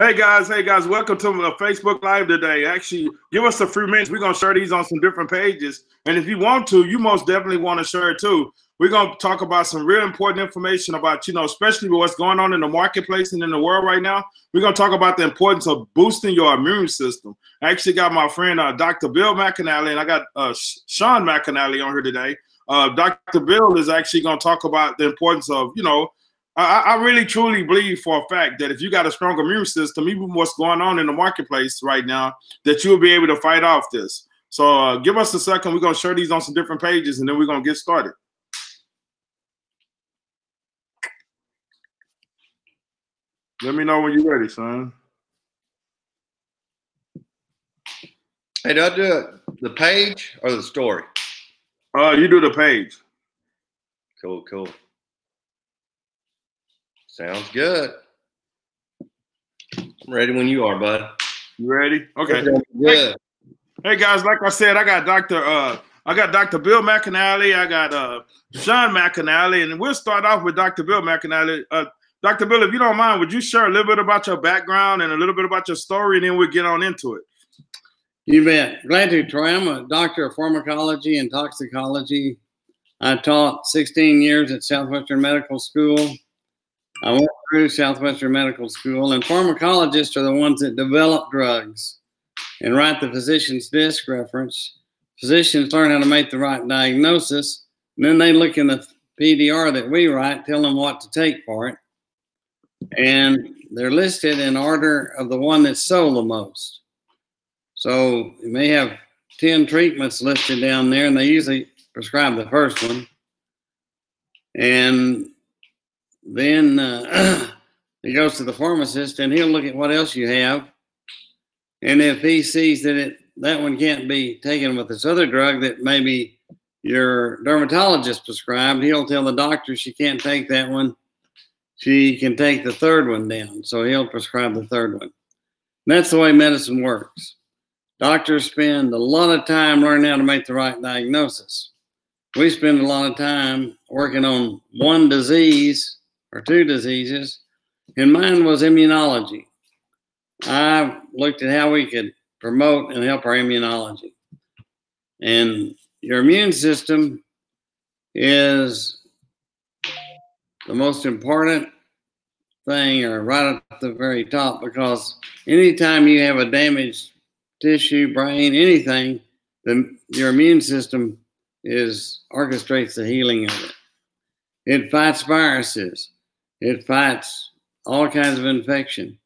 Hey guys, welcome to Facebook Live today. Actually, give us a few minutes. We're gonna share these on some different pages, and if you want to, you most definitely want to share it too. We're gonna talk about some real important information about, especially what's going on in the marketplace and in the world right now. We're gonna talk about the importance of boosting your immune system. I actually got my friend Dr. Bill McAnalley, and I got Shawn McAnalley on here today. Dr. Bill is actually gonna talk about the importance of, I really truly believe for a fact that if you got a strong immune system, even what's going on in the marketplace right now, that you'll be able to fight off this. So give us a second. We're going to share these on some different pages, and then we're going to get started. Let me know when you're ready, son. Hey, do I do the page or the story? You do the page. Cool. Sounds good. I'm ready when you are, bud. You ready? Okay. Good. Hey guys, like I said, I got Dr. Bill McAnalley, I got Shawn McAnalley, and we'll start off with Dr. Bill McAnalley. Dr. Bill, if you don't mind, would you share a little bit about your background and a little bit about your story, and then we'll get on into it. You bet. Glad to, Troy. I'm a doctor of pharmacology and toxicology. I taught 16 years at Southwestern Medical School. I went through Southwestern Medical School, and pharmacologists are the ones that develop drugs and write the physician's desk reference. Physicians learn how to make the right diagnosis, and then they look in the PDR that we write, tell them what to take for it, and they're listed in order of the one that's sold the most. So you may have 10 treatments listed down there, and they usually prescribe the first one. And then he goes to the pharmacist, and he'll look at what else you have. And if he sees that that one can't be taken with this other drug that maybe your dermatologist prescribed, he'll tell the doctor she can't take that one. She can take the third one down. So he'll prescribe the third one. And that's the way medicine works. Doctors spend a lot of time learning how to make the right diagnosis. We spend a lot of time working on one disease or two diseases, and mine was immunology. I looked at how we could promote and help our immunology. And your immune system is the most important thing, or right at the very top, because anytime you have a damaged tissue, brain, anything, then your immune system orchestrates the healing of it. It fights viruses. It fights all kinds of infection.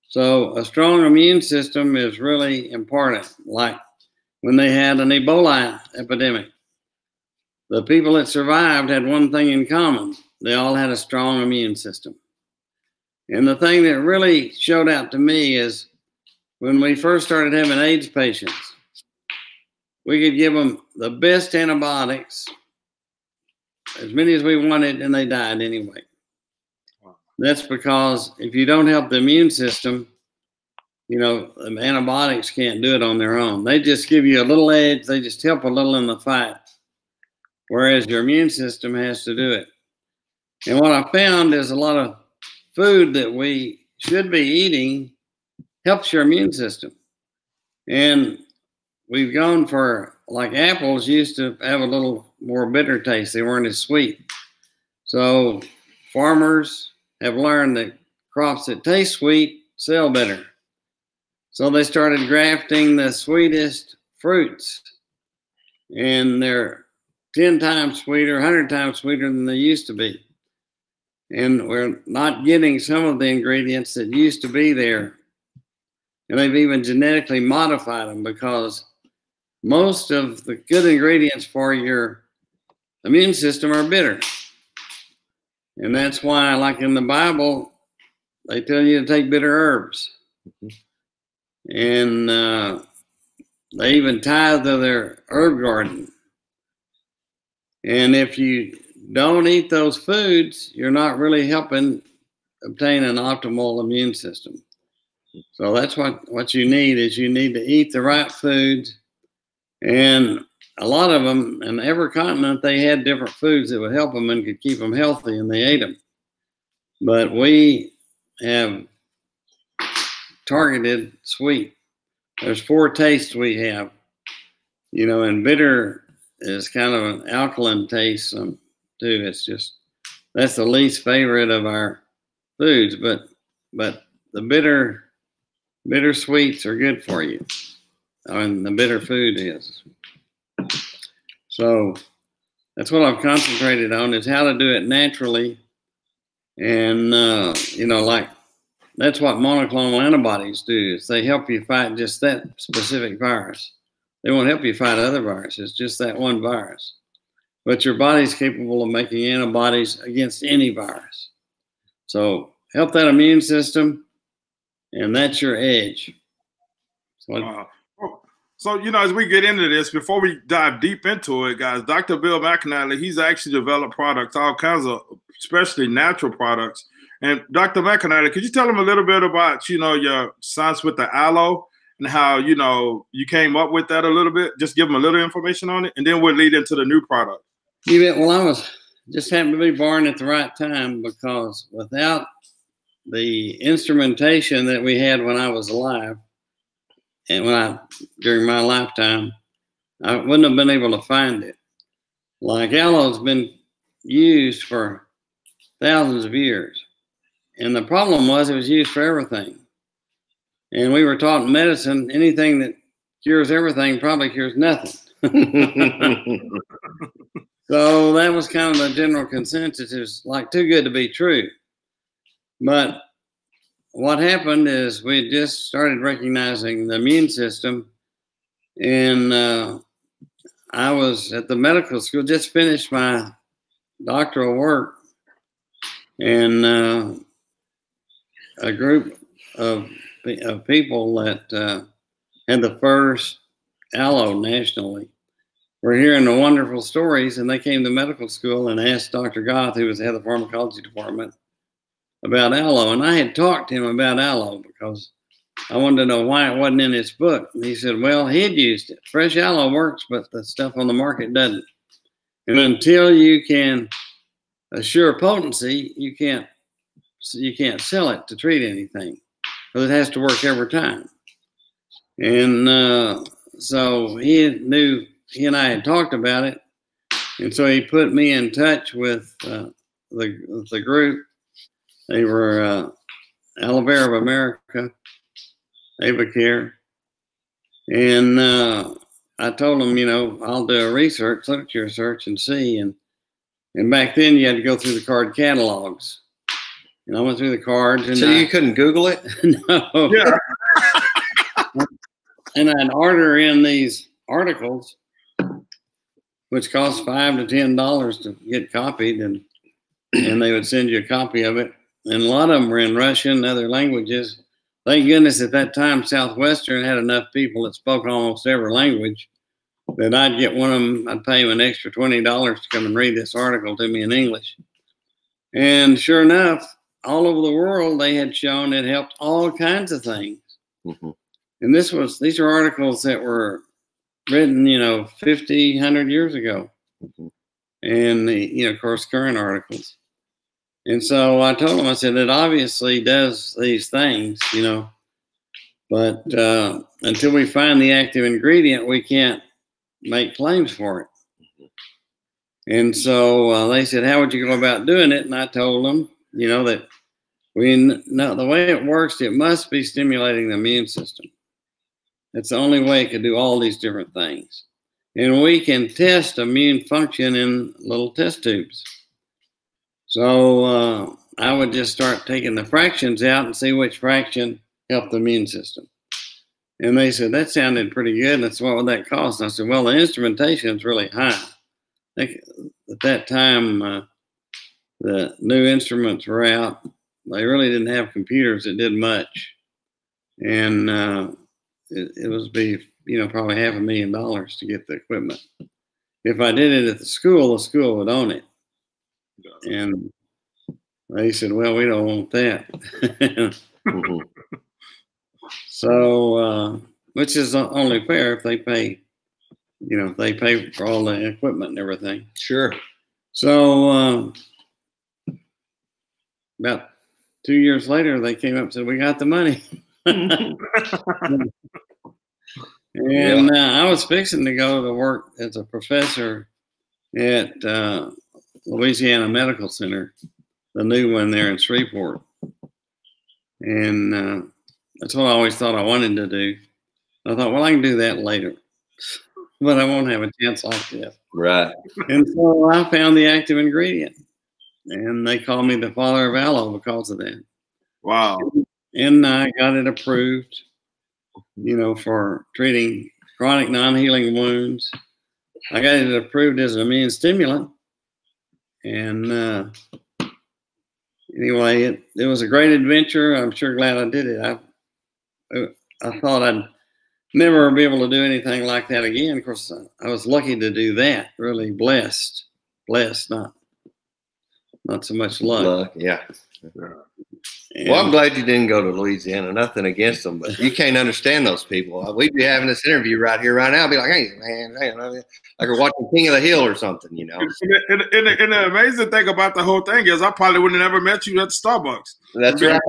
So a strong immune system is really important. Like when they had an Ebola epidemic, the people that survived had one thing in common. They all had a strong immune system. And the thing that really showed out to me is when we first started having AIDS patients, we could give them the best antibiotics, as many as we wanted, and they died anyway. That's because if you don't help the immune system, the antibiotics can't do it on their own. They just give you a little edge. They just help a little in the fight, whereas your immune system has to do it. And what I found is a lot of food that we should be eating helps your immune system. And we've gone for, like, apples used to have a little more bitter taste. They weren't as sweet. So farmers have learned that crops that taste sweet sell better. So they started grafting the sweetest fruits, and they're 10 times sweeter, 100 times sweeter than they used to be. And we're not getting some of the ingredients that used to be there. And they've even genetically modified them, because most of the good ingredients for your immune system are bitter. And that's why, like in the Bible, they tell you to take bitter herbs. And they even tithe to their herb garden. And if you don't eat those foods, you're not really helping obtain an optimal immune system. So that's what you need, is you need to eat the right foods. And a lot of them, in every continent, they had different foods that would help them and could keep them healthy, and they ate them. But we have targeted sweet. There's 4 tastes we have, and bitter is kind of an alkaline taste too. It's just, that's the least favorite of our foods, but the bitter sweets are good for you. And the bitter food is. So that's what I've concentrated on, is how to do it naturally. And, like, that's what monoclonal antibodies do, is they help you fight just that specific virus. They won't help you fight other viruses, just that one virus. But your body's capable of making antibodies against any virus. So help that immune system, and that's your edge. So, as we get into this, before we dive deep into it, guys, Dr. Bill McAnalley, he's actually developed products, all kinds of, especially natural products. And Dr. McAnalley, could you tell them a little bit about, your science with the aloe and how, you came up with that a little bit? Just give them a little information on it, and then we'll lead into the new product. You bet. Well, I just happened to be born at the right time, because without the instrumentation that we had when I was alive, and during my lifetime, I wouldn't have been able to find it. Like, aloe's been used for thousands of years. And the problem was, it was used for everything. And we were taught in medicine, anything that cures everything probably cures nothing. So that was kind of the general consensus. It was like too good to be true. But what happened is we just started recognizing the immune system. And I was at the medical school, just finished my doctoral work. And a group of people that had the first aloe nationally were hearing the wonderful stories, and they came to medical school and asked Dr. Goth, who was the head of the pharmacology department, about aloe. And I had talked to him about aloe because I wanted to know why it wasn't in his book. And he said, well, he'd used it. Fresh aloe works, but the stuff on the market doesn't. And until you can assure potency, you can't sell it to treat anything, because it has to work every time. And so he and I had talked about it, and so he put me in touch with the group. They were Aloe Vera of America, AvaCare, and I told them, I'll do a literature search and see. And back then you had to go through the card catalogs. And I went through the cards. And so you couldn't Google it? No. Yeah. And I'd order in these articles, which cost $5 to $10 to get copied, and they would send you a copy of it. And a lot of them were in Russian and other languages. Thank goodness at that time Southwestern had enough people that spoke almost every language that I'd get one of them, I'd pay them an extra $20 to come and read this article to me in English. And sure enough, all over the world, they had shown it helped all kinds of things. Mm-hmm. And these are articles that were written, 50, 100 years ago. Mm-hmm. And, of course, current articles. And so I told him, I said, it obviously does these things, but until we find the active ingredient, we can't make claims for it. And so they said, how would you go about doing it? And I told them, that the way it works, it must be stimulating the immune system. That's the only way it could do all these different things. And we can test immune function in little test tubes. So I would just start taking the fractions out and see which fraction helped the immune system. And they said, that sounded pretty good. And what would that cost? And I said, well, the instrumentation is really high. I think at that time, the new instruments were out. They really didn't have computers that did much. And it was probably $500,000 to get the equipment. If I did it at the school would own it. And they said, well, we don't want that. Mm-hmm. So, which is only fair if they pay, if they pay for all the equipment and everything. Sure. So, about 2 years later, they came up and said, we got the money. And I was fixing to go to work as a professor at Louisiana Medical Center, the new one there in Shreveport. And that's what I always thought I wanted to do. I thought, well, I can do that later, but I won't have a chance like this. Right. And so I found the active ingredient, and they called me the father of aloe because of that. Wow. And I got it approved, for treating chronic non-healing wounds. I got it approved as an immune stimulant. And anyway, it was a great adventure. I'm sure glad I did it. I thought I'd never be able to do anything like that again. Of course, I was lucky to do that. Really blessed, not so much luck. Yeah. Well, I'm glad you didn't go to Louisiana. Nothing against them, but you can't understand those people. We'd be having this interview right here, right now. I'd be like, hey, man, like we're watching King of the Hill or something, And the amazing thing about the whole thing is I probably would have never met you at Starbucks. That's right.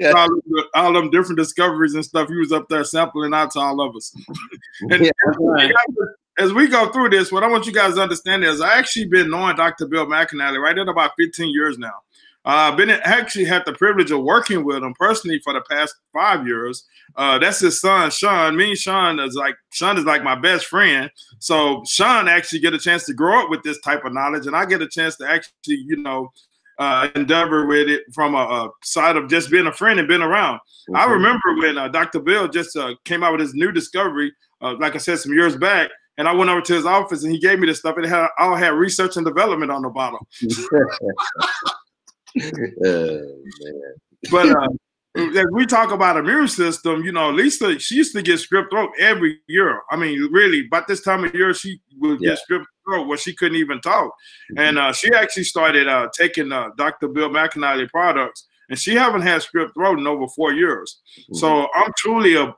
Yeah. All them different discoveries and stuff. You was up there sampling out to all of us. And as we go through this, what I want you guys to understand is I actually been knowing Dr. Bill McAnalley right at about 15 years now. I've actually had the privilege of working with him personally for the past 5 years. That's his son, Shawn. Me and Shawn is like my best friend. So Shawn actually get a chance to grow up with this type of knowledge, and I get a chance to actually, endeavor with it from a side of just being a friend and being around. Mm-hmm. I remember when Dr. Bill just came out with his new discovery, like I said, some years back, and I went over to his office and he gave me this stuff. It all had research and development on the bottle. But as we talk about immune system, Lisa, she used to get strep throat every year. I mean, really, about this time of year, she would get strep throat where she couldn't even talk. And she actually started taking Dr. Bill McAnalley products, and she haven't had strep throat in over 4 years. Mm-hmm. So I'm truly a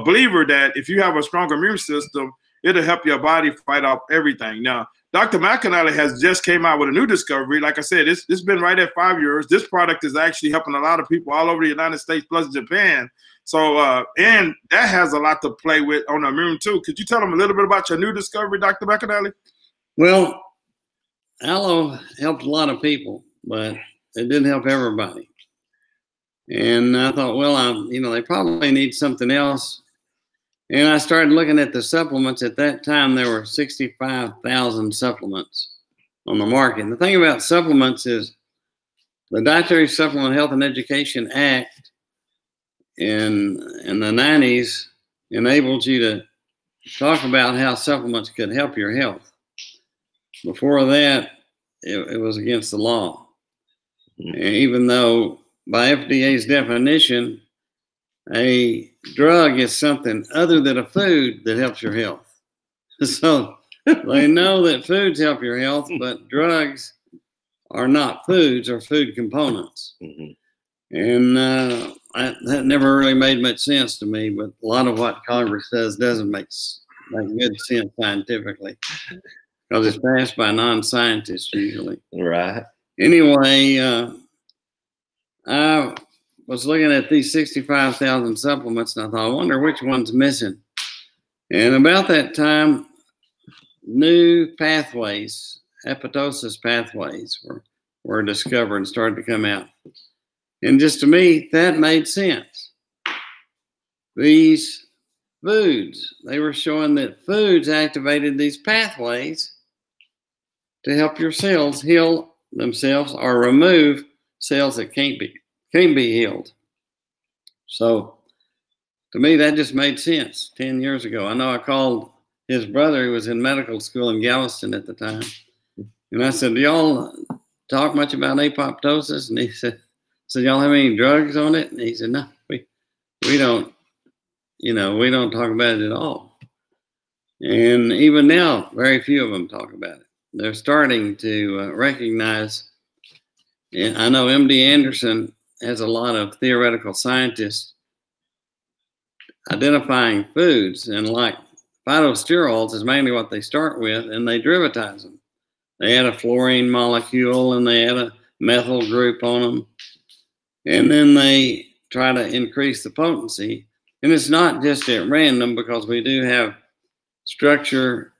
believer that if you have a strong immune system, it'll help your body fight off everything. Now, Dr. McAnalley has just came out with a new discovery. Like I said, it's been right at 5 years. This product is actually helping a lot of people all over the United States plus Japan. So, and that has a lot to play with on the immune too. Could you tell them a little bit about your new discovery, Dr. McAnalley? Well, aloe helped a lot of people, but it didn't help everybody. And I thought, well, they probably need something else. And I started looking at the supplements. At that time, there were 65,000 supplements on the market. And the thing about supplements is the Dietary Supplement Health and Education Act in the 90s enabled you to talk about how supplements could help your health. Before that, it was against the law. And even though by FDA's definition, a drug is something other than a food that helps your health. So they know that foods help your health, but drugs are not foods or food components. Mm-hmm. And that never really made much sense to me, but a lot of what Congress does doesn't make good sense scientifically because it's passed by non-scientists usually. Right. Anyway, I was looking at these 65,000 supplements, and I thought, I wonder which one's missing. And about that time, new pathways, apoptosis pathways, were discovered and started to come out. And just to me, that made sense. These foods, they were showing that foods activated these pathways to help your cells heal themselves or remove cells that can't be healed. So to me, that just made sense 10 years ago. I know I called his brother, who was in medical school in Galveston at the time. And I said, do y'all talk much about apoptosis? And he said, y'all have any drugs on it? And he said, no, we don't, we don't talk about it at all. And even now, very few of them talk about it. They're starting to recognize, and I know MD Anderson has a lot of theoretical scientists identifying foods, and like phytosterols is mainly what they start with, and they derivatize them. They add a fluorine molecule and they add a methyl group on them, and then they try to increase the potency. And it's not just at random, because we do have structure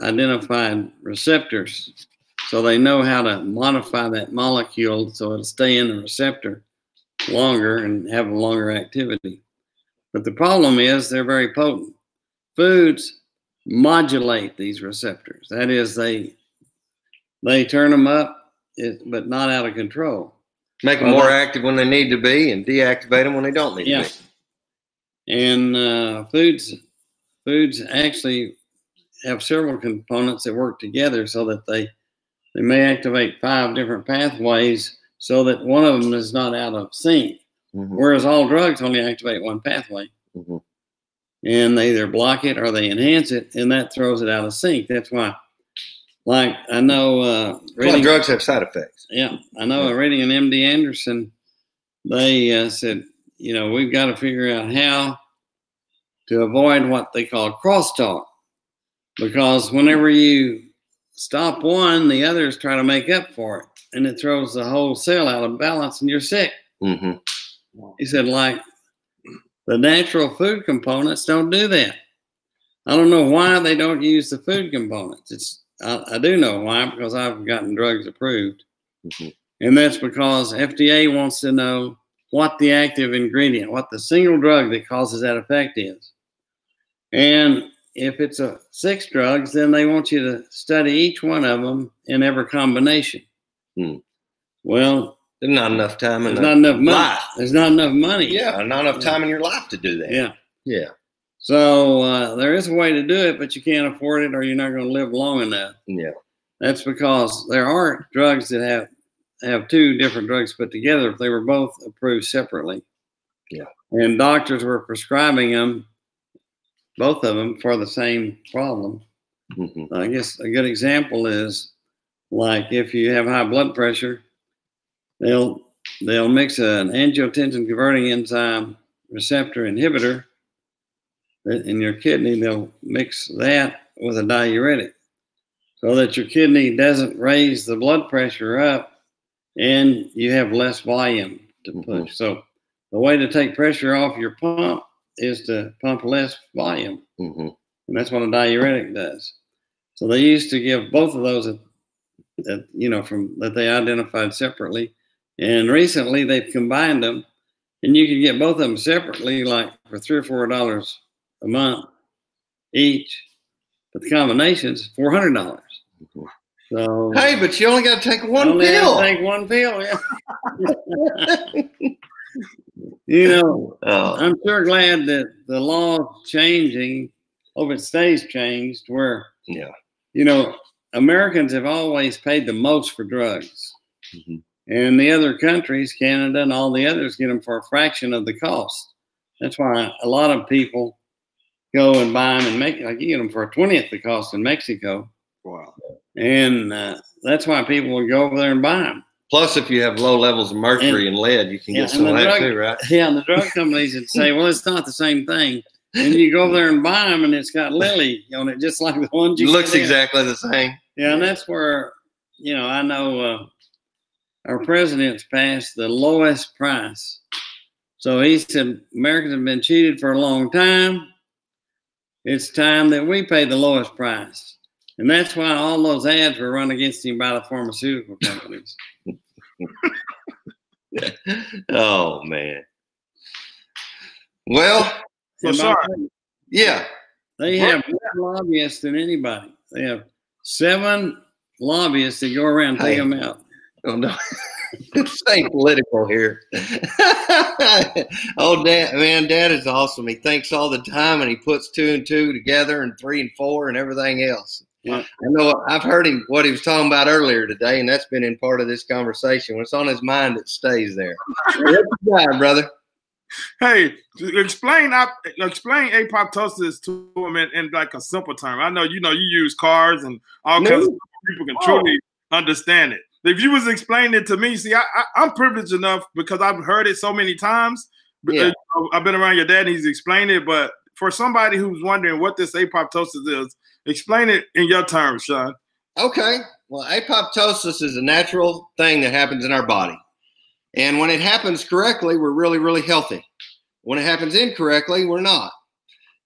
identified receptors. So they know how to modify that molecule so it'll stay in the receptor longer and have a longer activity. But the problem is they're very potent. Foods modulate these receptors. That is, they turn them up, but not out of control. Make them more active when they need to be and deactivate them when they don't need to be. And foods actually have several components that work together so that they may activate 5 different pathways so that one of them is not out of sync. Whereas all drugs only activate one pathway. And they either block it or they enhance it, and that throws it out of sync. That's why, like, I know drugs have side effects. Yeah, I know reading in MD Anderson, they said, you know, we've got to figure out how to avoid what they call crosstalk, because whenever you stop one, the others try to make up for it, and it throws the whole cell out of balance, and you're sick. He said, like, the natural food components don't do that. I don't know why they don't use the food components. I do know why, because I've gotten drugs approved. And that's because FDA wants to know what the active ingredient, what the single drug that causes that effect is. And if it's 6 drugs, then they want you to study each one of them in every combination. Well, there's not enough time in there's not enough money. life. There's not enough money. Yeah, not enough time in your life to do that. Yeah. So there is a way to do it, but you can't afford it, or you're not going to live long enough. Yeah. That's because there are drugs that have 2 different drugs put together if they were both approved separately. Yeah. And doctors were prescribing them, both of them, for the same problem. I guess a good example is, like, if you have high blood pressure, they'll mix an angiotensin converting enzyme receptor inhibitor in your kidney. They'll mix that with a diuretic so that your kidney doesn't raise the blood pressure up and you have less volume to push. So the way to take pressure off your pump is to pump less volume. And that's what a diuretic does. So they used to give both of those that they identified separately. And recently they've combined them, and you can get both of them separately, like for $3 or $4 a month each. But the combination's $400. So, hey, but you only got to take one pill. Take one pill, yeah. You know, I'm sure glad that the law is changing. Hope it stays changed. Where, you know, Americans have always paid the most for drugs. And the other countries, Canada and all the others, get them for a fraction of the cost. That's why a lot of people go and buy them and make, like, you get them for a 20th the cost in Mexico. Wow. And that's why people will go over there and buy them. Plus, if you have low levels of mercury and lead, you can get some of that too, right? Yeah, and the drug companies would say, well, it's not the same thing. And you go over there and buy them, and it's got lily on it, just like the ones you looks exactly the same. Yeah, and that's where, you know, I know our president's passed the lowest price. So he said, Americans have been cheated for a long time. It's time that we pay the lowest price. And that's why all those ads were run against him by the pharmaceutical companies. Oh, man. Well, sorry. Yeah. They have more lobbyists than anybody. They have 7 lobbyists that go around and take them out. Oh, no. Stay political here. Oh, Dad is awesome. He thinks all the time, and he puts 2 and 2 together, and 3 and 4, and everything else. Yeah. I know I've heard him what he was talking about earlier today, and that's been in part of this conversation. When it's on his mind, it stays there. What you got, brother? Hey, explain apoptosis to him in like a simple term. I know you use cars and all kinds of people can truly understand it. If you was explaining it to me, see, I'm privileged enough because I've heard it so many times. Yeah. I've been around your dad and he's explained it, but for somebody who's wondering what this apoptosis is, explain it in your terms, Shawn. Okay. Well, apoptosis is a natural thing that happens in our body. And when it happens correctly, we're really, really healthy. When it happens incorrectly, we're not.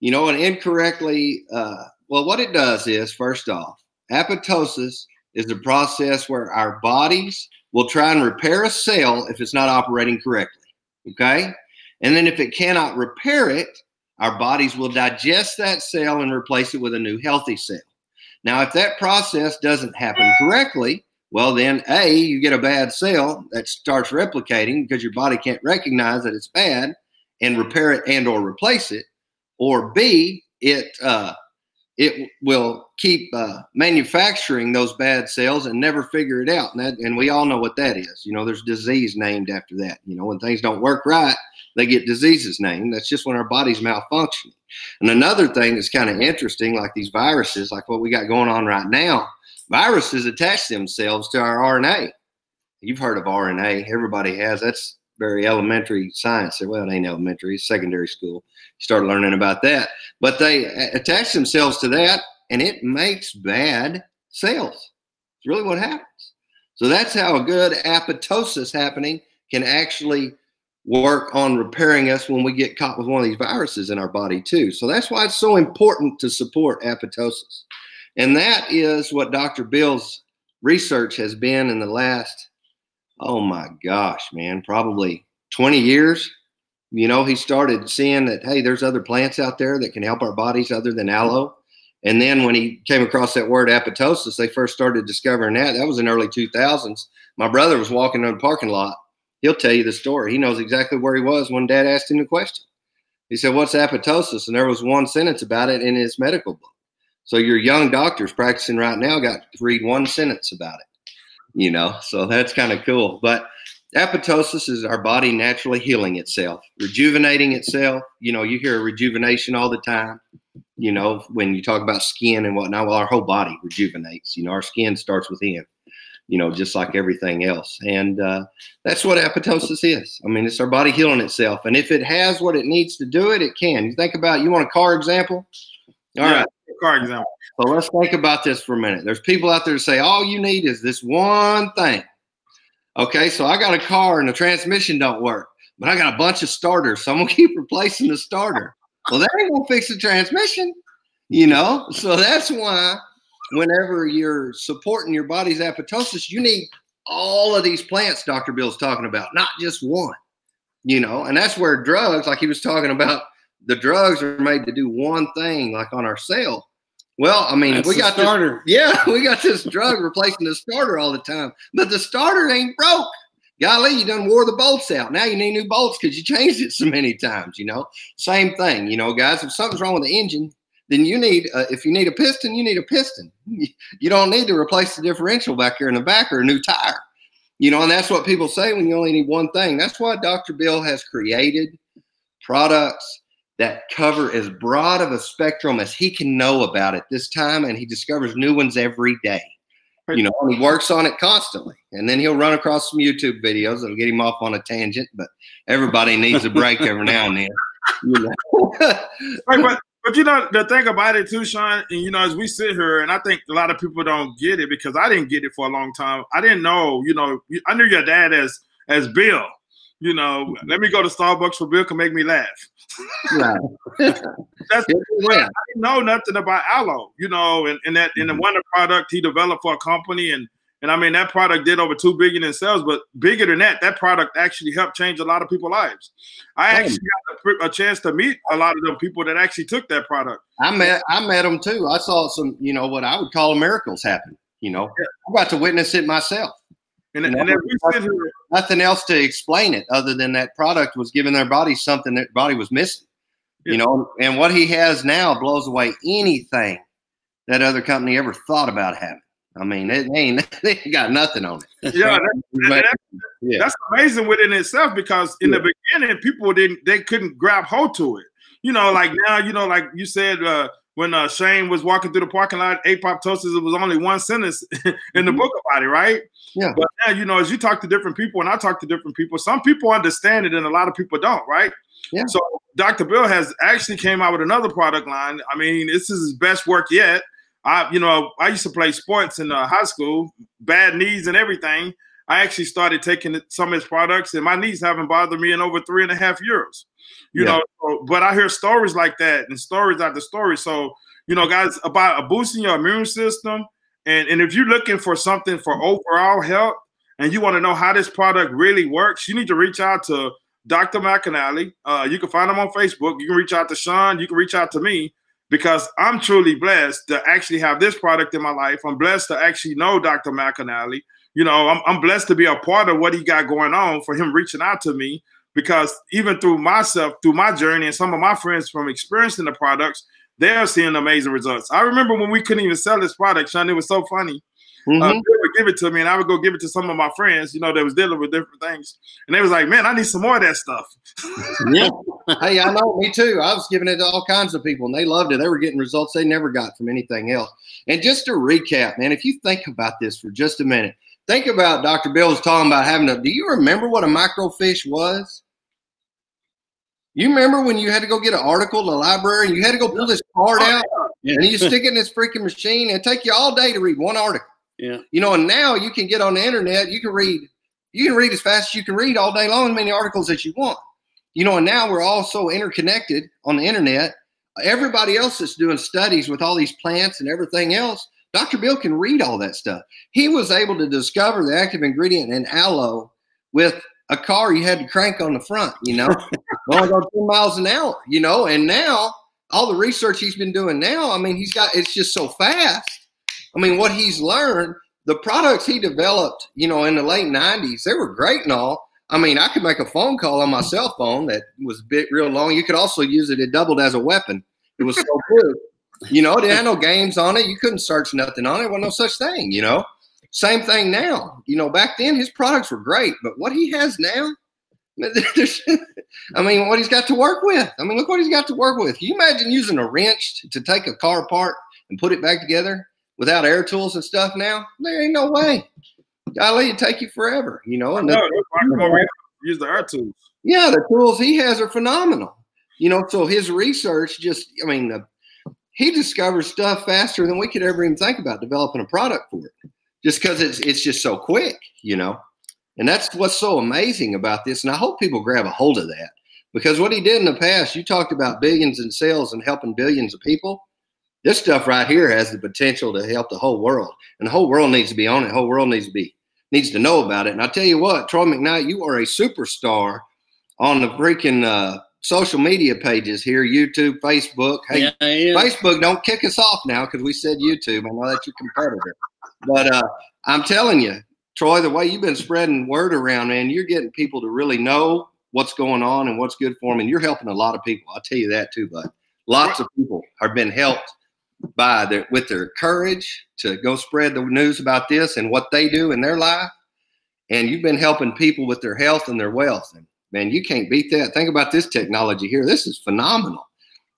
You know, and incorrectly, well, what it does is, first off, apoptosis is a process where our bodies will try and repair a cell if it's not operating correctly, okay? And then if it cannot repair it, our bodies will digest that cell and replace it with a new healthy cell. Now, if that process doesn't happen correctly, well, then A, you get a bad cell that starts replicating because your body can't recognize that it's bad and repair it and or replace it. Or B, it will keep manufacturing those bad cells and never figure it out. And we all know what that is. You know, there's disease named after that. You know, when things don't work right, they get diseases named. That's just when our body's malfunctioning. And another thing that's kind of interesting, like these viruses, like what we got going on right now, viruses attach themselves to our RNA. You've heard of RNA. Everybody has. That's very elementary science. Well, it ain't elementary. It's secondary school. You start learning about that. But they attach themselves to that, and it makes bad cells. It's really what happens. So that's how a good apoptosis happening can actually work on repairing us when we get caught with one of these viruses in our body too. So that's why it's so important to support apoptosis. And that is what Dr. Bill's research has been in the last, oh my gosh, man, probably 20 years. You know, he started seeing that, hey, there's other plants out there that can help our bodies other than aloe. And then when he came across that word apoptosis, they first started discovering that. That was in early 2000s. My brother was walking in the parking lot. He'll tell you the story. He knows exactly where he was when Dad asked him the question. He said, what's apoptosis? And there was one sentence about it in his medical book. So your young doctors practicing right now got to read one sentence about it, you know, so that's kind of cool. But apoptosis is our body naturally healing itself, rejuvenating itself. You know, you hear rejuvenation all the time, you know, when you talk about skin and whatnot. Well, our whole body rejuvenates. You know, our skin starts within, you know, just like everything else. And that's what apoptosis is. I mean, it's our body healing itself. And if it has what it needs to do it, it can. You think about, you want a car example? All right. Car example. So let's think about this for a minute. There's people out there that say, all you need is this one thing. Okay, so I got a car and the transmission don't work, but I got a bunch of starters, so I'm going to keep replacing the starter. Well, that ain't going to fix the transmission, you know? So that's why whenever you're supporting your body's apoptosis, you need all of these plants Dr. Bill's talking about, not just one, you know? And that's where drugs, like he was talking about, the drugs are made to do one thing, like on our cell. Well, I mean, we got starter. Yeah, we got this drug replacing the starter all the time, but the starter ain't broke. Golly, you done wore the bolts out. Now you need new bolts because you changed it so many times, you know. Same thing, you know, guys. If something's wrong with the engine, then you need, if you need a piston, you need a piston. You don't need to replace the differential back here in the back or a new tire. You know, and that's what people say when you only need one thing. That's why Dr. Bill has created products that cover as broad of a spectrum as he can know about at this time, and he discovers new ones every day. You know, and he works on it constantly. And then he'll run across some YouTube videos that'll get him off on a tangent, but everybody needs a break every now and then. You know? But you know, the thing about it too, Shawn, and you know, as we sit here, and I think a lot of people don't get it because I didn't get it for a long time. I didn't know, you know, I knew your dad as Bill. You know, let me go to Starbucks for Bill can make me laugh. Right. I didn't know nothing about aloe, you know, and the one product he developed for a company, and I mean that product did over $2 billion in sales, but bigger than that, that product actually helped change a lot of people's lives. I actually got a chance to meet a lot of them people that actually took that product. I met them too. I saw some, you know, what I would call miracles happen. You know, I got to witness it myself. And we sit here, nothing else to explain it other than that product was giving their body something that body was missing. You know, and what he has now blows away anything that other company ever thought about having. I mean, they got nothing on it. Yeah, that's amazing within itself because in the beginning, people couldn't grab hold to it. You know, like now, you know, like you said, when Shane was walking through the parking lot, apoptosis, it was only one sentence in the book about it, right? Yeah. But now, you know, as you talk to different people and I talk to different people, some people understand it and a lot of people don't, right? Yeah. So Dr. Bill has actually came out with another product line. I mean, this is his best work yet. I used to play sports in high school, bad knees and everything. I actually started taking some of his products, and my knees haven't bothered me in over 3.5 years. You know, but I hear stories like that and stories after story. So, you know, guys, about boosting your immune system. And if you're looking for something for overall health and you want to know how this product really works, you need to reach out to Dr. McAnalley. You can find him on Facebook. You can reach out to Shawn. You can reach out to me, because I'm truly blessed to actually have this product in my life. I'm blessed to actually know Dr. McAnalley. You know, I'm blessed to be a part of what he got going on, for him reaching out to me, because even through myself, through my journey, and some of my friends from experiencing the products, they're seeing amazing results. I remember when we couldn't even sell this product, Shawn, it was so funny. They would give it to me, and I would go give it to some of my friends, you know, that was dealing with different things. And they was like, man, I need some more of that stuff. Yeah. Hey, I know, me too. I was giving it to all kinds of people, and they loved it. They were getting results they never got from anything else. And just to recap, man, if you think about this for just a minute, think about Dr. Bill was talking about having do you remember what a microfiche was? You remember when you had to go get an article in the library and you had to go pull this card out and you stick it in this freaking machine, and it take you all day to read one article. Yeah. You know, and now you can get on the internet, you can read as fast as you can read all day long, as many articles as you want. You know, and now we're all so interconnected on the internet. Everybody else that's doing studies with all these plants and everything else, Dr. Bill can read all that stuff. He was able to discover the active ingredient in aloe with a car you had to crank on the front, you know, only go 10 miles an hour, you know, and now all the research he's been doing now, I mean, it's just so fast. I mean, what he's learned, the products he developed, you know, in the late 90s, they were great and all. I mean, I could make a phone call on my cell phone that was a bit real long. You could also use it. It doubled as a weapon. It was so good. You know, it had no games on it. You couldn't search nothing on it. There wasn't no such thing, you know. Same thing now. You know, back then his products were great, but what he has now, I mean, what he's got to work with. I mean, look what he's got to work with. Can you imagine using a wrench to take a car apart and put it back together without air tools and stuff now? There ain't no way. Golly, it'd take you forever, you know. And use the air tools. Yeah, the tools he has are phenomenal. You know, so his research just, I mean, he discovers stuff faster than we could ever even think about developing a product for it, just because it's just so quick, you know. And that's what's so amazing about this. And I hope people grab a hold of that, because what he did in the past, you talked about billions in sales and helping billions of people. This stuff right here has the potential to help the whole world, and the whole world needs to be on it. The whole world needs to know about it. And I tell you what, Troy McKnight, you are a superstar on the freaking social media pages here, YouTube, Facebook. Hey, Facebook, don't kick us off now because we said YouTube. I know that's your competitor. But I'm telling you, Troy, the way you've been spreading word around, man, you're getting people to really know what's going on and what's good for them. And you're helping a lot of people. I'll tell you that too, bud. Lots of people have been helped with their courage to go spread the news about this and what they do in their life. And you've been helping people with their health and their wealth. And man, you can't beat that. Think about this technology here. This is phenomenal.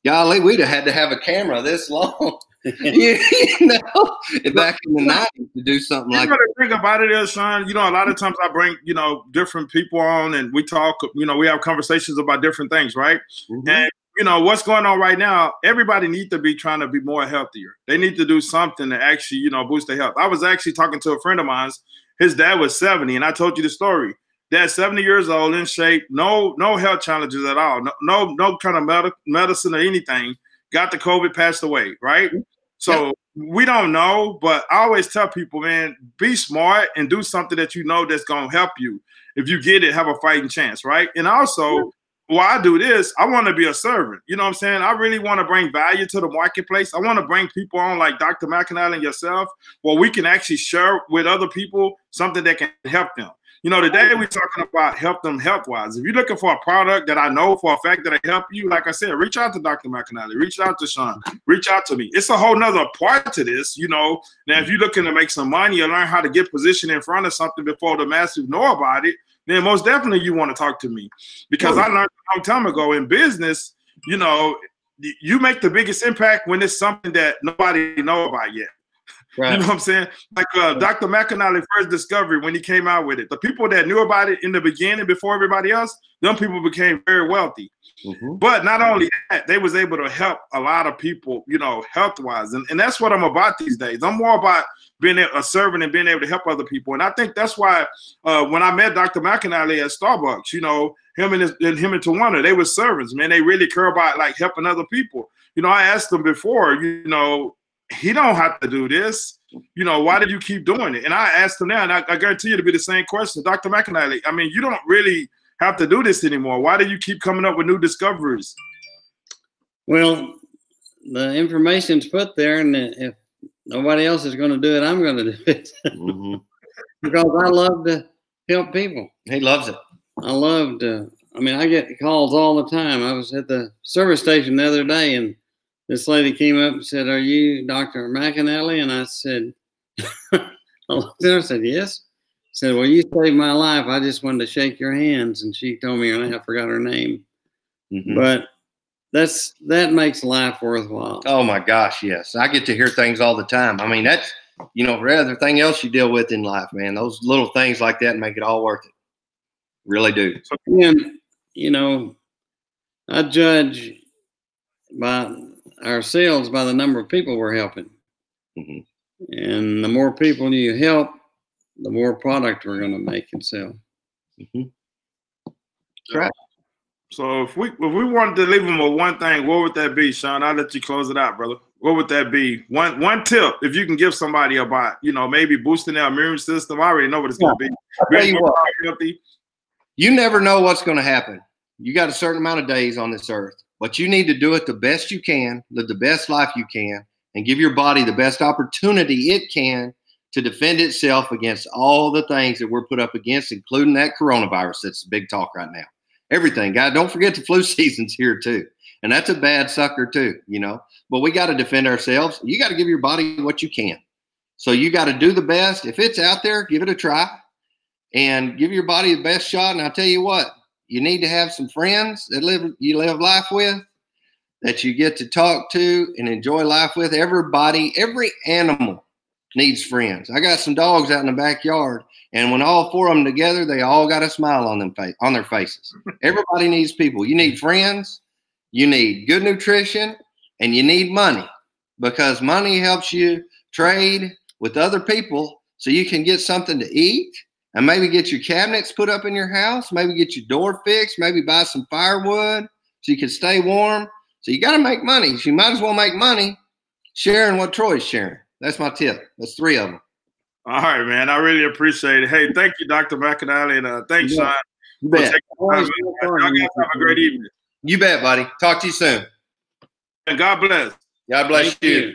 Golly, we'd have had to have a camera this long, you know, back in the 90s to do something like that. The thing about it is, Shawn, you know, a lot of times I bring, you know, different people on and we talk, you know, we have conversations about different things, right? Mm-hmm. And you know, what's going on right now, everybody needs to be trying to be more healthier. They need to do something to actually, you know, boost their health. I was actually talking to a friend of mine. His dad was 70, and I told you the story. Dad's 70 years old, in shape, no health challenges at all, no kind of medicine or anything. Got the COVID, passed away, right? So we don't know, but I always tell people, man, be smart and do something that you know that's going to help you. If you get it, have a fighting chance, right? And also, while I do this, I want to be a servant. You know what I'm saying? I really want to bring value to the marketplace. I want to bring people on like Dr. McAnalley and yourself, where we can actually share with other people something that can help them. You know, today we're talking about help them health-wise. If you're looking for a product that I know for a fact that I help you, like I said, reach out to Dr. McAnalley, reach out to Shawn, reach out to me. It's a whole nother part to this, you know. Now, if you're looking to make some money or learn how to get positioned in front of something before the masses know about it, then most definitely you want to talk to me, because I learned a long time ago in business, you know, you make the biggest impact when it's something that nobody know about yet. Right. You know what I'm saying? Like Dr. McAnalley first discovery when he came out with it. The people that knew about it in the beginning before everybody else, them people became very wealthy. But not only that, they was able to help a lot of people, you know, health-wise. And that's what I'm about these days. I'm more about being a servant and being able to help other people. And I think that's why when I met Dr. McAnalley at Starbucks, you know, him and Tawana, they were servants, man. They really care about like helping other people. You know, I asked them before, you know, he don't have to do this. You know, why did you keep doing it? And I asked him now, and I guarantee you to be the same question. Dr. McAnalley, I mean, you don't really have to do this anymore. Why do you keep coming up with new discoveries? Well, the information's put there, and if nobody else is going to do it, I'm going to do it. Because I love to help people. He loves it. I love to, I mean, I get calls all the time. I was at the service station the other day, and this lady came up and said, "Are you Dr. McAnalley?" And I said, I looked at her and said, "Yes." I said, "Well, you saved my life. I just wanted to shake your hands." And she told me her name. I forgot her name. But that makes life worthwhile. Oh my gosh, yes. I get to hear things all the time. I mean, that's, you know, for everything else you deal with in life, man, those little things like that make it all worth it. Really do. And, you know, I judge by ourselves by the number of people we're helping. And the more people you help, the more product we're going to make and sell. Right. So if we wanted to leave them with one thing, what would that be, Shawn? I'll let you close it out, brother. What would that be? One tip, if you can give somebody about, you know, maybe boosting their immune system. I already know what it's going to be. I'll tell you what, you never know what's going to happen. You got a certain amount of days on this earth, but you need to do it the best you can, live the best life you can, and give your body the best opportunity it can to defend itself against all the things that we're put up against, including that coronavirus that's big talk right now. Everything, guys. Don't forget the flu season's here too. And that's a bad sucker too, you know. But we got to defend ourselves. You got to give your body what you can. So you got to do the best. If it's out there, give it a try and give your body the best shot. And I'll tell you what, you need to have some friends that you live life with, that you get to talk to and enjoy life with. Everybody, every animal needs friends. I got some dogs out in the backyard, and when all four of them together, they all got a smile on their faces. Everybody needs people. You need friends, you need good nutrition, and you need money, because money helps you trade with other people so you can get something to eat and maybe get your cabinets put up in your house, maybe get your door fixed, maybe buy some firewood so you can stay warm. So you got to make money. So you might as well make money sharing what Troy's sharing. That's my tip. That's 3 of them. All right, man. I really appreciate it. Hey, thank you, Dr. McAnalley, and thanks, Shawn. You bet. Y'all guys have a great evening. You bet, buddy. Talk to you soon. And God bless. God bless you.